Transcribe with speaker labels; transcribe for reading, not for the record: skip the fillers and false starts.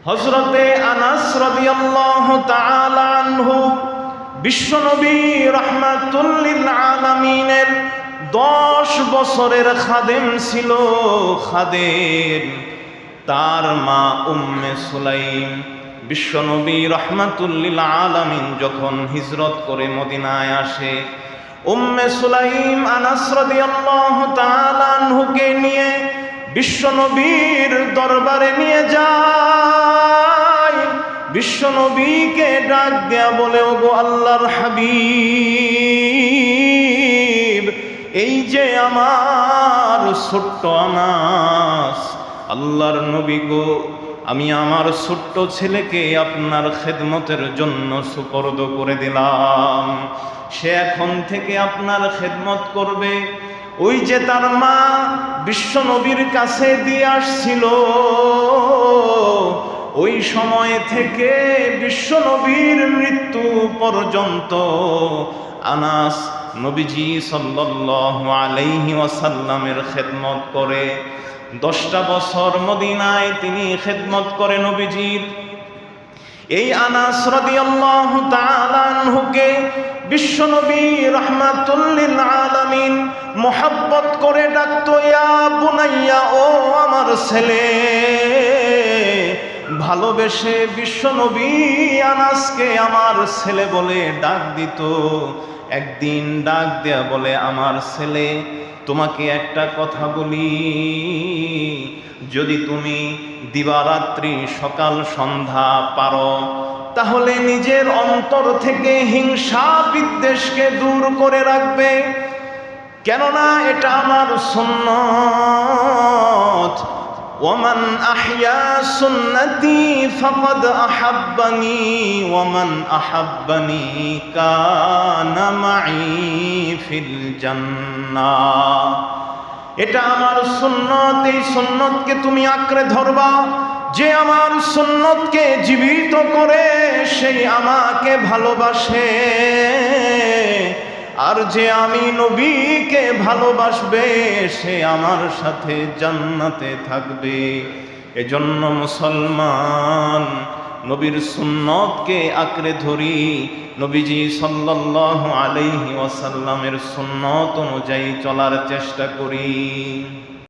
Speaker 1: হযরতে আনাস রাদিয়াল্লাহু তাআলা আনহু বিশ্বনবী রাহমাতুল লিল আলামিনের 10 বছরের খাদেম ছিল। খাদেম তার মা উম্মে সুলাইম বিশ্বনবী রাহমাতুল লিল আলামিন যখন হিজরত করে মদিনায় আসে, উম্মে সুলাইম আনাস রাদিয়াল্লাহু তাআলা আনহুকে নিয়ে বিশ্বনবীর দরবারে নিয়ে যায়। বিশ্বনবীকে ডাক দেয়া বলে, ওগো আল্লাহর হাবিব, এই যে আমার ছোট্ট আনাস, আল্লাহর নবী গো, আমি আমার ছোট্ট ছেলেকে আপনার খেদমতের জন্য সুপর্দ করে দিলাম। সে এখন থেকে আপনার খেদমত করবে। ওই যে তার মা বিশ্বনবীর কাছে দিয়ে আসছিল, ওই সময় থেকে বিশ্বনবীর মৃত্যু পর্যন্ত আনাস নবীজি সাল্লাল্লাহু আলাইহি ওয়াসাল্লামের খেদমত করে। 10টা বছর মদিনায় তিনি খেদমত করে নবীজির। এই আনাস রাদিয়াল্লাহু তাআলা আনহুকে বিশ্বনবী রাহমাতুল লিল আলামিন মোহাব্বত করে ডাকতো, ইয়া বুনাইয়া, ও আমার ছেলে। ভালোবেসে বিশ্বনবী আনাসকে আমার ছেলে বলে ডাক দিত। একদিন ডাক দেয়া বলে, আমার ছেলে, তোমাকে একটা কথা বলি, যদি তুমি দিবারাত্রি সকাল সন্ধ্যা পারো, তাহলে নিজের অন্তর থেকে হিংসা বিদ্বেষকে দূর করে রাখবে। কেননা এটা আমার সুন্নত। ওমান আহইয়া সুন্নতি ফাকাদ আহাব্বানি ওমান আহাব্বানি কানা মাই ফিল জান্নাহ। এটা আমার সুন্নত, এই সুন্নতকে তুমি আঁকড়ে ধরবা। যে আমার সুন্নতকে জীবিত করে সেই আমাকে ভালোবাসে, আর যে আমি নবীকে ভালোবাসবে সে আমার সাথে জান্নাতে থাকবে। এজন্য মুসলমান নবীর সুন্নতকে আঁকড়ে ধরি, নবীজি সাল্লাল্লাহু আলাইহি ওয়াসাল্লামের সুন্নত অনুযায়ী চলার চেষ্টা করি।